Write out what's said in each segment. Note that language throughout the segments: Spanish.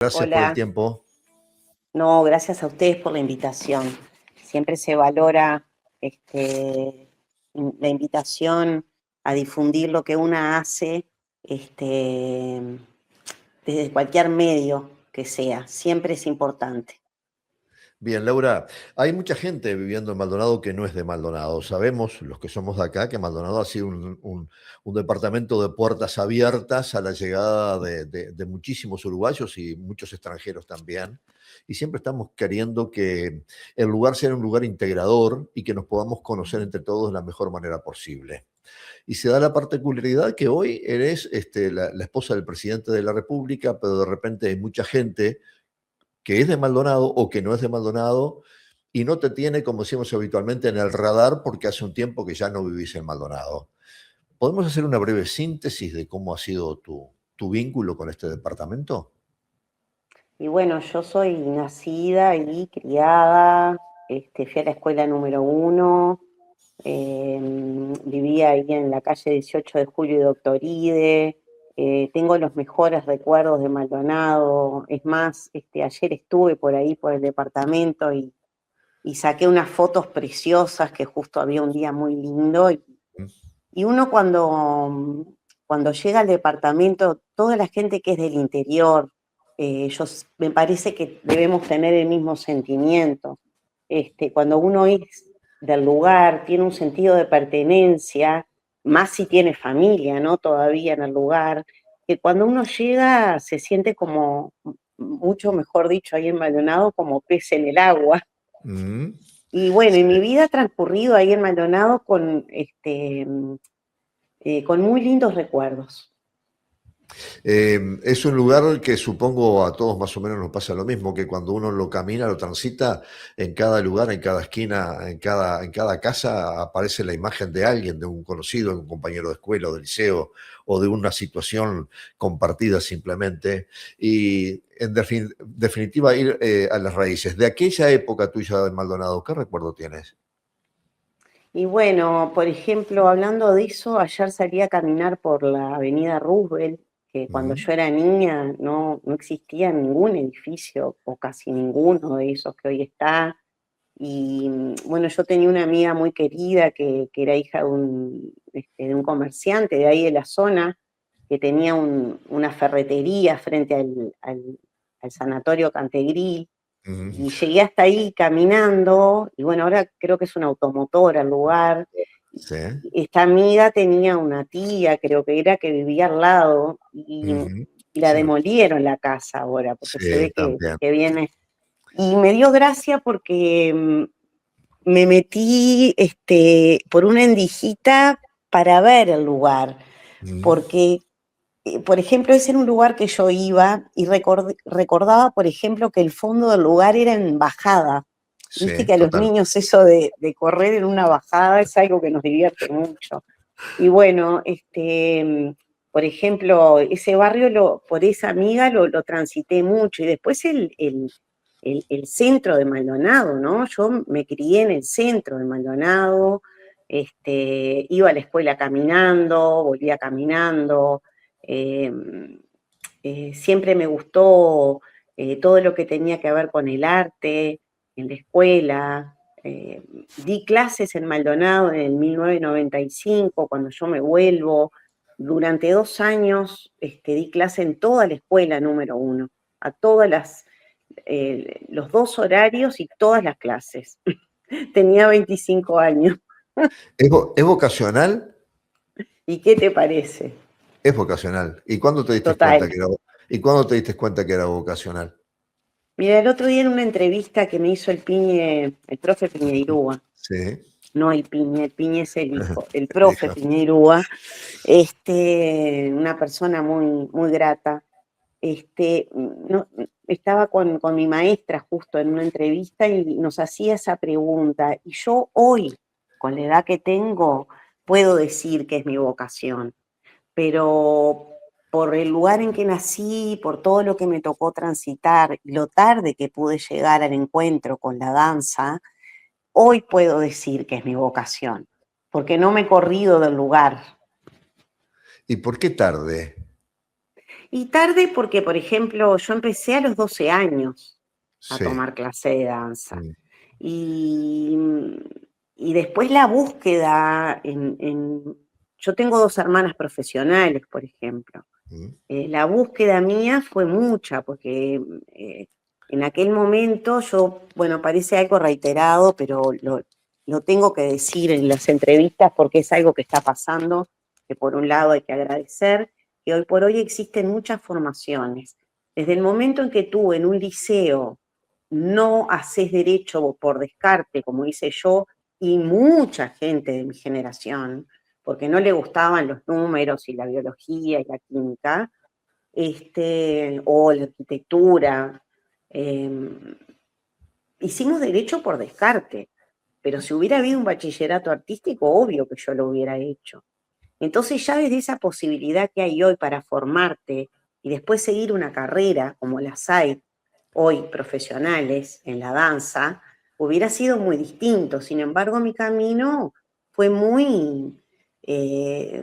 Gracias por el Hola, tiempo. no, gracias a ustedes por la invitación. Siempre se valora la invitación a difundir lo que una hace este, desde cualquier medio que sea. Siempre es importante. Bien, Laura, hay mucha gente viviendo en Maldonado que no es de Maldonado. Sabemos, los que somos de acá, que Maldonado ha sido un departamento de puertas abiertas a la llegada de muchísimos uruguayos y muchos extranjeros también. Y siempre estamos queriendo que el lugar sea un lugar integrador y que nos podamos conocer entre todos de la mejor manera posible. Y se da la particularidad que hoy eres la esposa del presidente de la República, pero de repente hay mucha gente que es de Maldonado o que no es de Maldonado y no te tiene, como decimos habitualmente, en el radar porque hace un tiempo que ya no vivís en Maldonado. ¿Podemos hacer una breve síntesis de cómo ha sido tu vínculo con este departamento? Y bueno, yo soy nacida y criada, fui a la escuela número 1, vivía ahí en la calle 18 de Julio y Doctor Ide. Tengo los mejores recuerdos de Maldonado. Es más, ayer estuve por ahí, por el departamento, y saqué unas fotos preciosas, que justo había un día muy lindo. Y uno cuando llega al departamento, toda la gente que es del interior, me parece que debemos tener el mismo sentimiento. Cuando uno es del lugar, tiene un sentido de pertenencia, más si tiene familia, ¿no? Todavía en el lugar, que cuando uno llega se siente como, mucho mejor dicho, ahí en Maldonado, como pez en el agua. Mm, Y bueno, y sí. mi vida ha transcurrido ahí en Maldonado con muy lindos recuerdos. Es un lugar que supongo a todos más o menos nos pasa lo mismo, que cuando uno lo camina, lo transita, en cada lugar, en cada esquina, en cada casa aparece la imagen de alguien, de un conocido, de un compañero de escuela o de liceo, o de una situación compartida simplemente. Y en definitiva, ir a las raíces. De aquella época tuya de Maldonado, ¿qué recuerdo tienes? Y bueno, por ejemplo, hablando de eso, ayer salí a caminar por la avenida Roosevelt, que cuando Mm, yo era niña no existía ningún edificio, o casi ninguno de esos que hoy está. Y bueno, yo tenía una amiga muy querida que era hija de un comerciante de ahí de la zona, que tenía una ferretería frente al sanatorio Cantegril. mm, Y llegué hasta ahí caminando, y bueno, ahora creo que es una automotora el lugar. sí. Esta amiga tenía una tía, creo que era, que vivía al lado, Ujú, y la sí, demolieron la casa ahora, porque se sí, ve que, también. que viene. Y me dio gracia porque me metí por una endijita para ver el lugar, Mm, porque por ejemplo, ese era un lugar que yo iba y recordaba, por ejemplo, que el fondo del lugar era en bajada. Viste sí, que a los total. niños eso de correr en una bajada es algo que nos divierte mucho. Y bueno, por ejemplo, ese barrio, por esa amiga lo transité mucho. Y después el centro de Maldonado, ¿no? Yo me crié en el centro de Maldonado, iba a la escuela caminando, volvía caminando. eh, Siempre me gustó todo lo que tenía que ver con el arte en la escuela. Di clases en Maldonado en el 1995, cuando yo me vuelvo. Durante 2 años di clase en toda la escuela número 1, a los 2 horarios y todas las clases. Tenía 25 años. ¿Es vocacional? ¿Y qué te parece? Es vocacional. ¿Y cuándo te diste cuenta Total. que era vocacional? Mira, el otro día en una entrevista que me hizo el profe Piñeirúa, Sí. no el Piñe es el hijo, el profe Hija. Piñeirúa, una persona muy, muy grata. No, estaba con mi maestra justo en una entrevista y nos hacía esa pregunta. Y yo hoy, con la edad que tengo, puedo decir que es mi vocación, pero por el lugar en que nací, por todo lo que me tocó transitar, y lo tarde que pude llegar al encuentro con la danza, hoy puedo decir que es mi vocación, porque no me he corrido del lugar. ¿Y por qué tarde? Y tarde porque, por ejemplo, yo empecé a los 12 años a Sí. tomar clase de danza. Mm, Y, y después la búsqueda yo tengo dos hermanas profesionales, por ejemplo. mm, La búsqueda mía fue mucha, porque en aquel momento yo, bueno, parece algo reiterado, pero lo tengo que decir en las entrevistas porque es algo que está pasando, que por un lado hay que agradecer, que hoy por hoy existen muchas formaciones. Desde el momento en que tú en un liceo no haces derecho por descarte, como hice yo, y mucha gente de mi generación, porque no le gustaban los números y la biología y la química, o la arquitectura. eh, Hicimos derecho por descarte, pero si hubiera habido un bachillerato artístico, obvio que yo lo hubiera hecho. Entonces ya desde esa posibilidad que hay hoy para formarte y después seguir una carrera como las hay hoy profesionales en la danza, hubiera sido muy distinto. Sin embargo, mi camino fue muy, eh,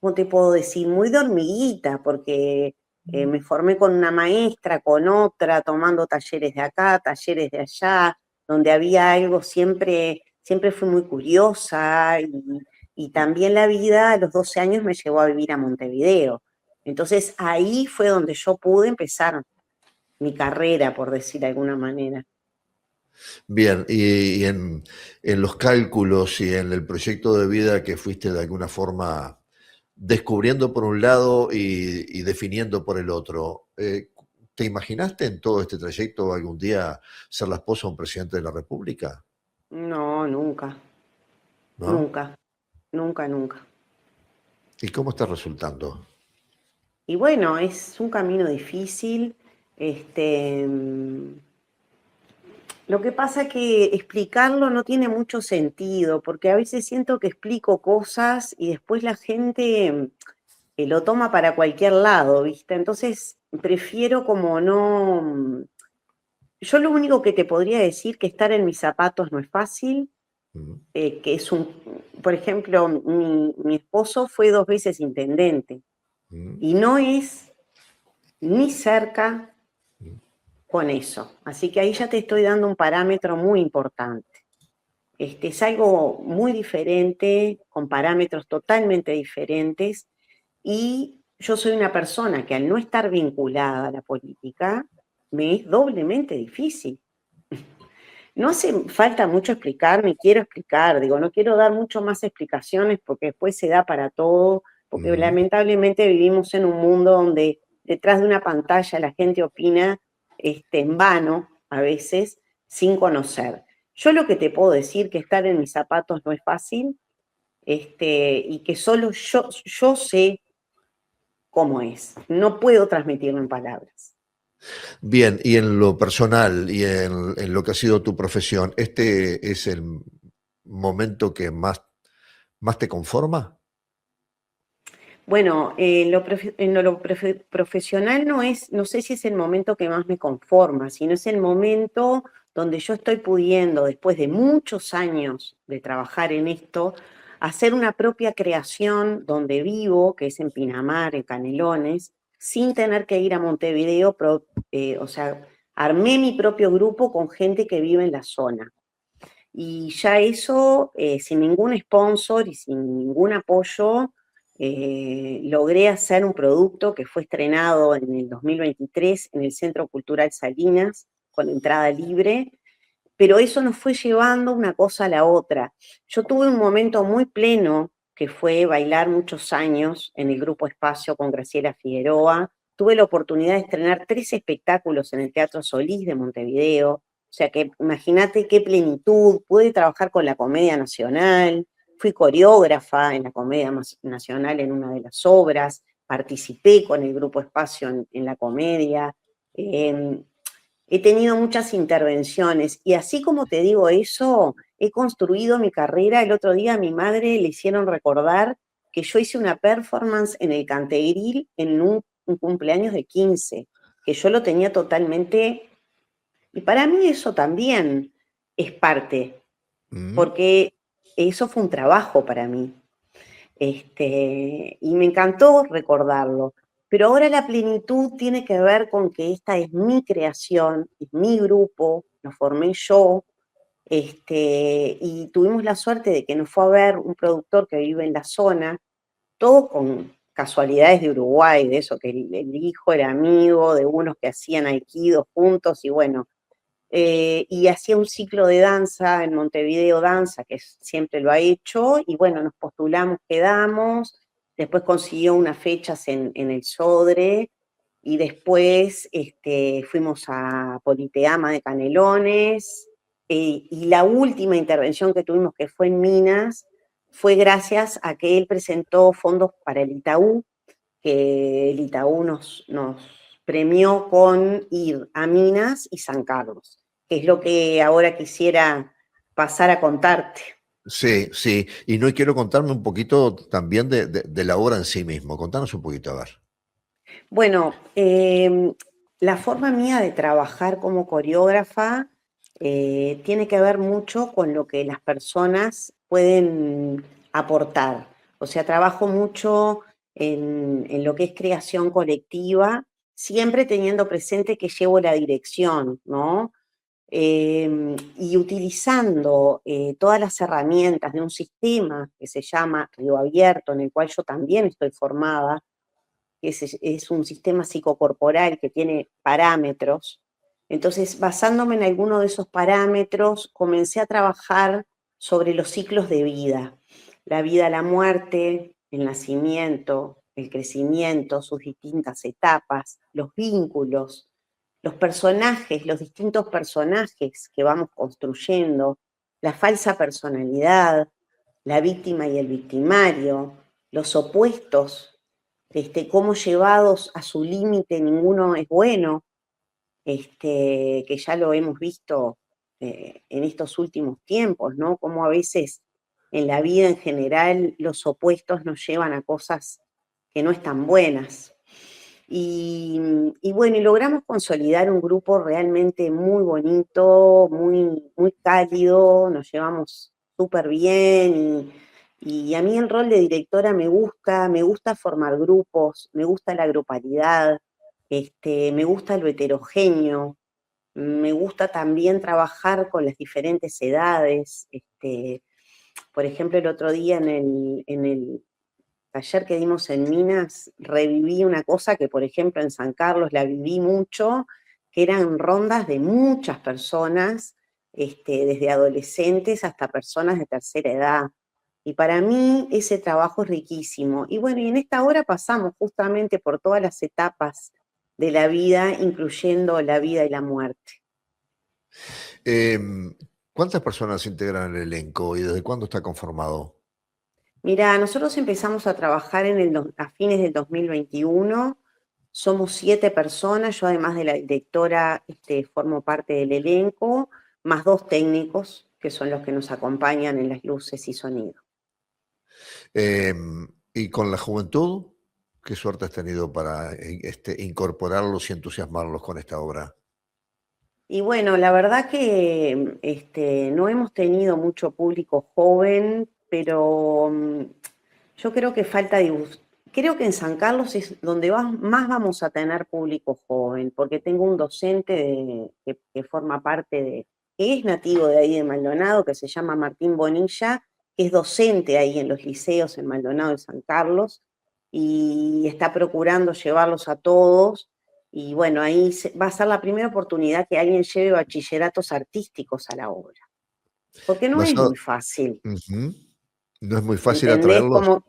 ¿cómo te puedo decir? Muy de hormiguita, porque me formé con una maestra, con otra, tomando talleres de acá, talleres de allá, donde había algo siempre, siempre fui muy curiosa y también la vida a los 12 años me llevó a vivir a Montevideo. Entonces ahí fue donde yo pude empezar mi carrera, por decir de alguna manera. Bien, y en los cálculos y en el proyecto de vida que fuiste de alguna forma descubriendo por un lado y definiendo por el otro, ¿te imaginaste en todo este trayecto algún día ser la esposa de un presidente de la República? No, nunca, ¿No? nunca, nunca, nunca. ¿Y cómo está resultando? Y bueno, es un camino difícil. Este, mm, lo que pasa es que explicarlo no tiene mucho sentido, porque a veces siento que explico cosas y después la gente lo toma para cualquier lado, ¿viste? Entonces prefiero como no. Yo lo único que te podría decir que estar en mis zapatos no es fácil, Mm, que es por ejemplo, mi esposo fue 2 veces intendente mm, y no es ni cerca mm. con eso. Así que ahí ya te estoy dando un parámetro muy importante. Es algo muy diferente, con parámetros totalmente diferentes, y yo soy una persona que al no estar vinculada a la política, me es doblemente difícil. No hace falta mucho explicar, ni quiero explicar, digo, no quiero dar mucho más explicaciones porque después se da para todo, porque Mm. lamentablemente vivimos en un mundo donde detrás de una pantalla la gente opina en vano, a veces, sin conocer. Yo lo que te puedo decir que estar en mis zapatos no es fácil, y que solo yo sé cómo es. No puedo transmitirlo en palabras. Bien, y en lo personal y en lo que ha sido tu profesión, ¿este es el momento que más te conforma? Bueno, profesional no sé si es el momento que más me conforma, sino es el momento donde yo estoy pudiendo, después de muchos años de trabajar en esto, hacer una propia creación donde vivo, que es en Pinamar, en Canelones, sin tener que ir a Montevideo, o sea, armé mi propio grupo con gente que vive en la zona. Y ya eso, sin ningún sponsor y sin ningún apoyo, logré hacer un producto que fue estrenado en el 2023 en el Centro Cultural Salinas, con entrada libre, pero eso nos fue llevando una cosa a la otra. Yo tuve un momento muy pleno, que fue bailar muchos años en el Grupo Espacio con Graciela Figueroa. Tuve la oportunidad de estrenar 3 espectáculos en el Teatro Solís de Montevideo. O sea que imagínate qué plenitud. Pude trabajar con la Comedia Nacional, fui coreógrafa en la Comedia Nacional en una de las obras, participé con el Grupo Espacio en la comedia. Eh, He tenido muchas intervenciones y así como te digo eso, he construido mi carrera. El otro día a mi madre le hicieron recordar que yo hice una performance en el Cantegril en un cumpleaños de 15, que yo lo tenía totalmente. Y para mí eso también es parte, Mm. porque eso fue un trabajo para mí. Y me encantó recordarlo. Pero ahora la plenitud tiene que ver con que esta es mi creación, es mi grupo, lo formé yo, y tuvimos la suerte de que nos fue a ver un productor que vive en la zona, todo con casualidades de Uruguay, de eso, que el hijo era amigo de unos que hacían aikido juntos, y bueno, y hacía un ciclo de danza en Montevideo Danza, que siempre lo ha hecho, y bueno, nos postulamos, quedamos, después consiguió unas fechas en el Sodre, y después fuimos a Politeama de Canelones, y la última intervención que tuvimos, que fue en Minas, fue gracias a que él presentó fondos para el Itaú, que el Itaú nos premió con ir a Minas y San Carlos, que es lo que ahora quisiera pasar a contarte. Sí, sí. Y no quiero contarme un poquito también de la obra en sí mismo. Contanos un poquito, a ver. Bueno, la forma mía de trabajar como coreógrafa tiene que ver mucho con lo que las personas pueden aportar. O sea, trabajo mucho en lo que es creación colectiva, siempre teniendo presente que llevo la dirección, ¿no? Y utilizando todas las herramientas de un sistema que se llama Río Abierto, en el cual yo también estoy formada, que es un sistema psicocorporal que tiene parámetros. Entonces, basándome en alguno de esos parámetros, comencé a trabajar sobre los ciclos de vida, la vida, la muerte, el nacimiento, el crecimiento, sus distintas etapas, los vínculos, los personajes, los distintos personajes que vamos construyendo, la falsa personalidad, la víctima y el victimario, los opuestos, cómo llevados a su límite ninguno es bueno, que ya lo hemos visto en estos últimos tiempos, ¿no? Cómo a veces en la vida en general los opuestos nos llevan a cosas que no están buenas. Y bueno, y logramos consolidar un grupo realmente muy bonito, muy cálido, nos llevamos súper bien y a mí el rol de directora me gusta formar grupos, me gusta la grupalidad, me gusta lo heterogéneo, me gusta también trabajar con las diferentes edades. Por ejemplo, el otro día en el taller que dimos en Minas, reviví una cosa que, por ejemplo, en San Carlos la viví mucho, que eran rondas de muchas personas, desde adolescentes hasta personas de tercera edad. Y para mí ese trabajo es riquísimo. Y bueno, y en esta hora pasamos justamente por todas las etapas de la vida, incluyendo la vida y la muerte. Em, ¿Cuántas personas integran el elenco y desde cuándo está conformado? Mira, nosotros empezamos a trabajar a fines del 2021. Somos 7 personas, yo además de la directora formo parte del elenco, más 2 técnicos, que son los que nos acompañan en las luces y sonido. ¿Y con la juventud? ¿Qué suerte has tenido para incorporarlos y entusiasmarlos con esta obra? Y bueno, la verdad que no hemos tenido mucho público joven, pero yo creo que creo que en San Carlos es donde más vamos a tener público joven, porque tengo un docente que forma parte que es nativo de ahí de Maldonado, que se llama Martín Bonilla, que es docente ahí en los liceos en Maldonado y San Carlos, y está procurando llevarlos a todos. Y bueno, ahí va a ser la primera oportunidad que alguien lleve bachilleratos artísticos a la obra, porque no es Basado- muy fácil. Ujú. ¿No es muy fácil ¿Entendés? atraerlos? Como,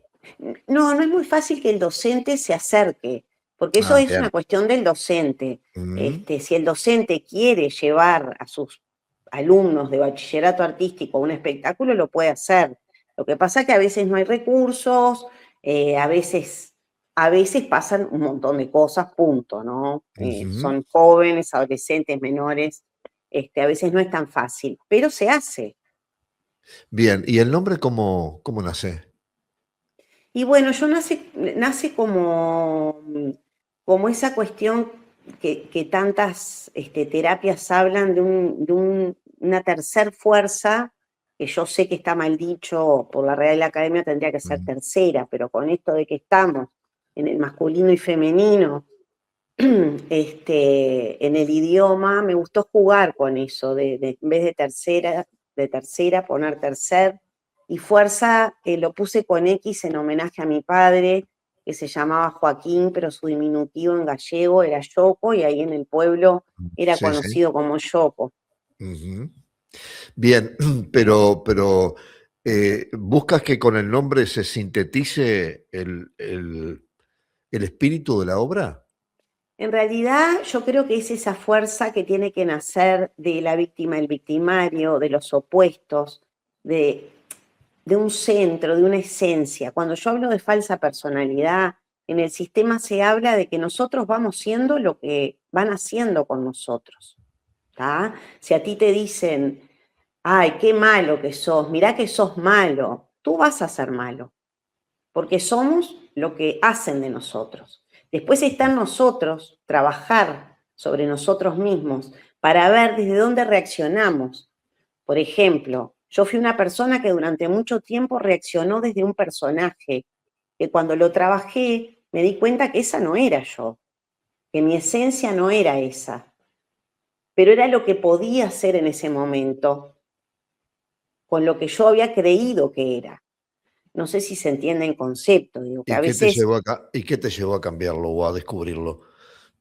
no es muy fácil que el docente se acerque, porque eso Ah, es bien. una cuestión del docente. Ujú, Si el docente quiere llevar a sus alumnos de bachillerato artístico a un espectáculo, lo puede hacer. Lo que pasa es que a veces no hay recursos, a veces pasan un montón de cosas, punto, ¿no? ujú. Son jóvenes, adolescentes, menores, a veces no es tan fácil, pero se hace. Bien, ¿y el nombre cómo nace? Y bueno, nace como esa cuestión que tantas terapias hablan de una tercer fuerza, que yo sé que está mal dicho por la Real Academia, tendría que ser Mm, tercera, pero con esto de que estamos en el masculino y femenino, en el idioma, me gustó jugar con eso, en vez de tercera, poner tercer, y fuerza lo puse con X en homenaje a mi padre, que se llamaba Joaquín, pero su diminutivo en gallego era Yoco, y ahí en el pueblo era Sí, sí. conocido como Yoco. Ujú. Bien, pero ¿buscas que con el nombre se sintetice el espíritu de la obra? En realidad, yo creo que es esa fuerza que tiene que nacer de la víctima, el victimario, de los opuestos, de, de un centro, de una esencia. Cuando yo hablo de falsa personalidad, en el sistema se habla de que nosotros vamos siendo lo que van haciendo con nosotros. ¿Tá? Si a ti te dicen, ay, qué malo que sos, mirá que sos malo, tú vas a ser malo, porque somos lo que hacen de nosotros. Después está en nosotros trabajar sobre nosotros mismos para ver desde dónde reaccionamos. Por ejemplo, yo fui una persona que durante mucho tiempo reaccionó desde un personaje, que cuando lo trabajé me di cuenta que esa no era yo, que mi esencia no era esa, pero era lo que podía ser en ese momento, con lo que yo había creído que era. No sé si se entiende en concepto, digo que a veces. ¿Y qué te llevó a cambiarlo o a descubrirlo?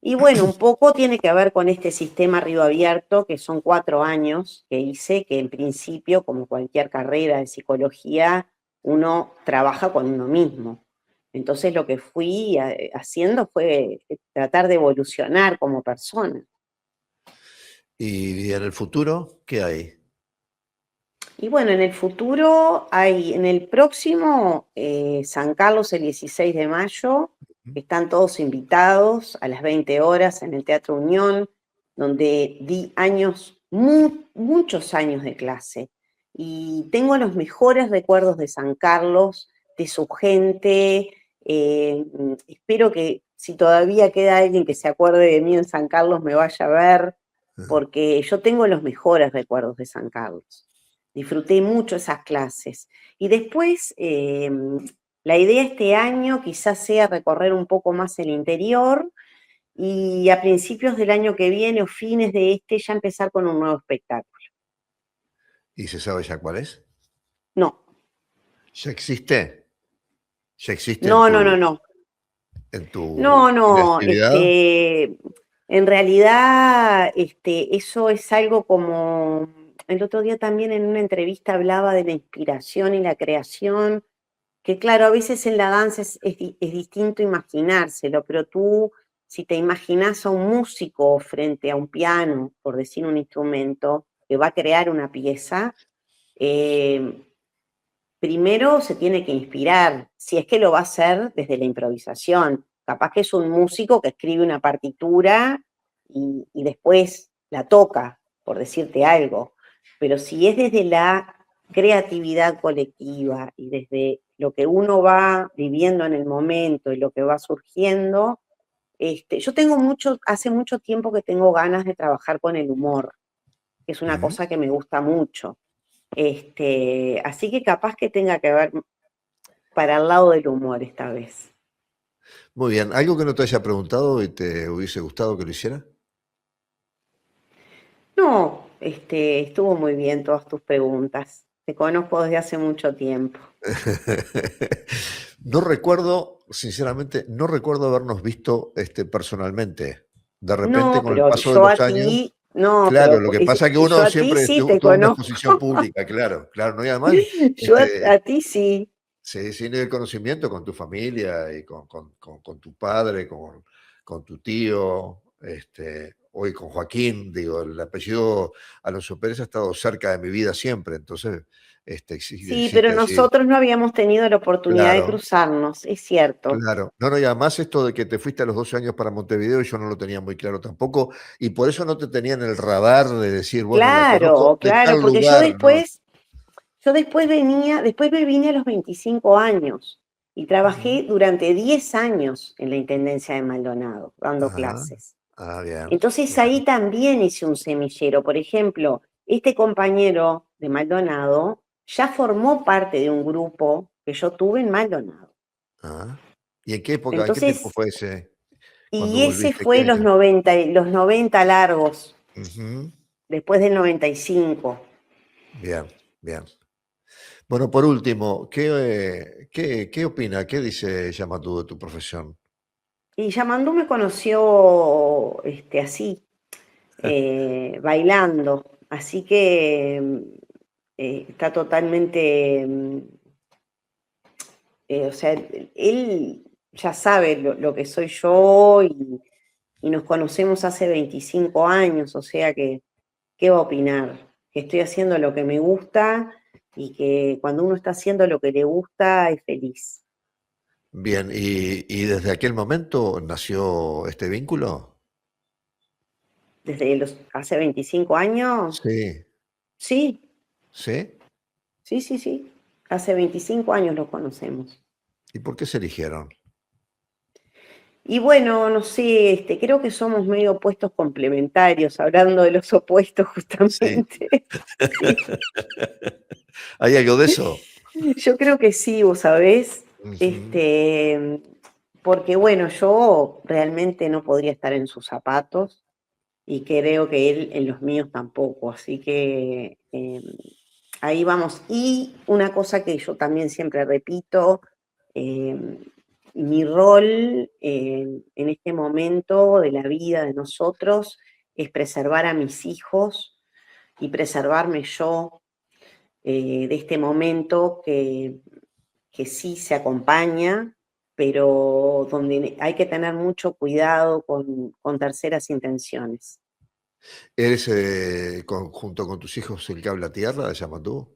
Y bueno, un poco tiene que ver con este sistema Río Abierto, que son 4 años que hice, que en principio, como cualquier carrera de psicología, uno trabaja con uno mismo. Entonces lo que fui haciendo fue tratar de evolucionar como persona. ¿Y en el futuro qué hay? Y bueno, en el futuro hay, en el próximo San Carlos el 16 de mayo, están todos invitados a las 20 horas en el Teatro Unión, donde di muchos años de clase. Y tengo los mejores recuerdos de San Carlos, de su gente. Espero que si todavía queda alguien que se acuerde de mí en San Carlos me vaya a ver, porque yo tengo los mejores recuerdos de San Carlos. Disfruté mucho esas clases. Y después, la idea este año quizás sea recorrer un poco más el interior y a principios del año que viene o fines de ya empezar con un nuevo espectáculo. ¿Y se sabe ya cuál es? No, ¿Ya existe? ¿Ya existe no, no, no, no. en tu No, no, actividad? en realidad, eso es algo como, el otro día también en una entrevista hablaba de la inspiración y la creación. Que claro, a veces en la danza es distinto imaginárselo, pero tú, si te imaginas a un músico frente a un piano, por decir un instrumento, que va a crear una pieza, eh, primero se tiene que inspirar, si es que lo va a hacer desde la improvisación. Capaz que es un músico que escribe una partitura y después la toca, por decirte algo. Pero si es desde la creatividad colectiva y desde lo que uno va viviendo en el momento y lo que va surgiendo, yo hace mucho tiempo que tengo ganas de trabajar con el humor, que es una Ujú. cosa que me gusta mucho. Así que capaz que tenga que ver para el lado del humor esta vez. Muy bien. ¿Algo que no te haya preguntado y te hubiese gustado que lo hiciera? No, estuvo muy bien todas tus preguntas. Te conozco desde hace mucho tiempo. No recuerdo, sinceramente, no recuerdo habernos visto, personalmente. De repente, No, con el pero paso de yo los a años, ti, no, claro, lo que pasa es que yo uno a ti siempre sí te tuvo una conozco. exposición pública, claro, claro, ¿no? Y además, Yo este, a ti sí. sí, sí, el conocimiento con tu familia y con tu padre, con tu tío, hoy con Joaquín, digo, el apellido Alonso Pérez ha estado cerca de mi vida siempre, entonces, Sí, pero existe allí. nosotros no habíamos tenido la oportunidad de Claro, cruzarnos, es cierto. claro. No, no, y además esto de que te fuiste a los 12 años para Montevideo, yo no lo tenía muy claro tampoco, y por eso no te tenía en el radar de decir, bueno, la conozco Claro, de claro, tal porque lugar, ¿no? después me vine a los 25 años y Ujú. trabajé durante 10 años en la Intendencia de Maldonado, dando Ah, clases. bien, Entonces bien. ahí también hice un semillero. Por ejemplo, este compañero de Maldonado ya formó parte de un grupo que yo tuve en Maldonado. Ah. ¿Y en qué época, en qué tiempo Entonces, fue ese, cuando y ese volviste? fue ¿Qué año? los 90 largos, Ujú. después del 95. Bien, bien. Bueno, por último, ¿qué opina? ¿Qué dice Yamatú de tu profesión? Y Yamandú me conoció así, bailando, así que está totalmente, o sea, él ya sabe lo que soy yo y nos conocemos hace 25 años, o sea que, ¿qué va a opinar? Que estoy haciendo lo que me gusta y que cuando uno está haciendo lo que le gusta es feliz. Bien, ¿y desde aquel momento nació este vínculo? Desde hace 25 años, Sí, sí, ¿sí? sí, sí, sí. Hace 25 años lo conocemos. ¿Y por qué se eligieron? Y bueno, no sé, creo que somos medio opuestos complementarios, hablando de los opuestos Sí. justamente. Sí. ¿Hay algo de eso? Yo creo que sí, vos sabés, Ujú. porque bueno, yo realmente no podría estar en sus zapatos y creo que él en los míos tampoco, así que ahí vamos. Y una cosa que yo también siempre repito, eh, mi rol en este momento de la vida de nosotros es preservar a mis hijos y preservarme yo de este momento que sí se acompaña, pero donde hay que tener mucho cuidado con terceras intenciones. ¿Eres junto con tus hijos el cable a tierra de Yamatú?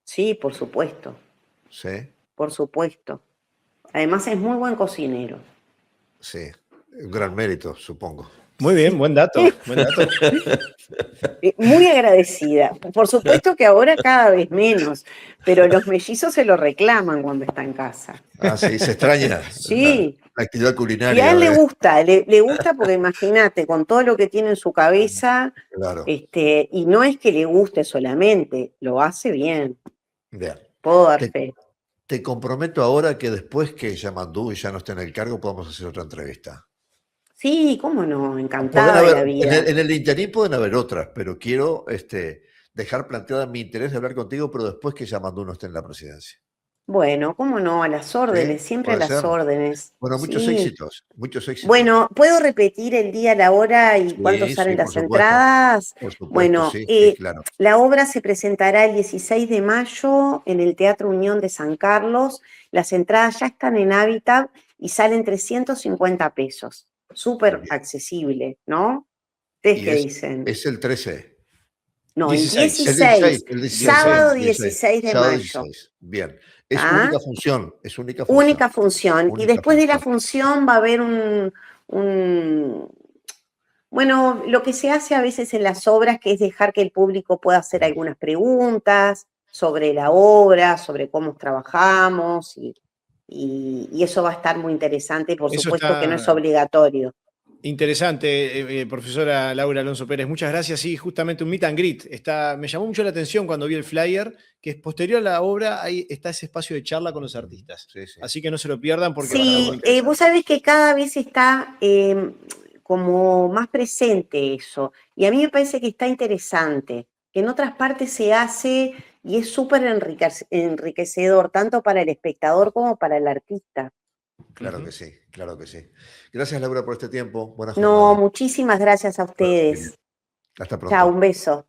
Sí, por supuesto, Sí, por supuesto. Además es muy buen cocinero. sí. Un gran mérito, supongo. Muy bien, Sí. buen dato, buen dato. Muy agradecida. Por supuesto que ahora cada vez menos, pero los mellizos se lo reclaman cuando está en casa. Ah, sí, se extraña Sí, la actividad y a culinaria él le de... gusta, le gusta porque imagínate, con todo lo que tiene en su cabeza, Claro. y no es que le guste solamente, lo hace bien, Bien. puedo dar Te, fe. te comprometo ahora que después que Yamatú ya no esté en el cargo, podamos hacer otra entrevista. Sí, cómo no, Pueden encantada de haber, la vida. en el interín pueden haber otras, pero quiero dejar planteada mi interés de hablar contigo, pero después que Yamatú no esté en la presidencia. Bueno, cómo no, a las ¿Sí? órdenes, siempre a ¿Puede las ser? órdenes. Bueno, muchos Sí. éxitos, muchos éxitos. Bueno, ¿puedo repetir el día, la hora y cuánto Sí, sí, salen las entradas? por supuesto, Bueno, sí, sí, claro. la obra se presentará el 16 de mayo en el Teatro Unión de San Carlos. Las entradas ya están en Hábitat y salen 350 pesos. Súper Bien. accesible, ¿no? ¿Ustedes Y qué dicen? es el 13. No, el 16, El 16, 16, el 16, perdón, sábado 16. 16. 16 de Sábado mayo. 16. Bien. ¿Tá? Es única función. Única función. Y Única después de la función. función va a haber un bueno, lo que se hace a veces en las obras, que es dejar que el público pueda hacer algunas preguntas sobre la obra, sobre cómo trabajamos, y eso va a estar muy interesante, por Eso supuesto que no es está obligatorio. interesante, profesora Laura Alonso Pérez. Muchas gracias. Sí, justamente un meet and greet. Me llamó mucho la atención cuando vi el flyer, que es posterior a la obra, ahí está ese espacio de charla con los artistas. Sí, sí. Así que no se lo pierdan porque va a estar muy Sí, vos interesante. sabés que cada vez está como más presente eso, y a mí me parece que está interesante, que en otras partes se hace y es súper enriquecedor, tanto para el espectador como para el artista. Claro Ujú. que sí, claro que sí. Gracias, Laura, por este tiempo. Buena No, jornada. muchísimas gracias a Puedas seguir bien. ustedes. Hasta Chao, pronto. un beso.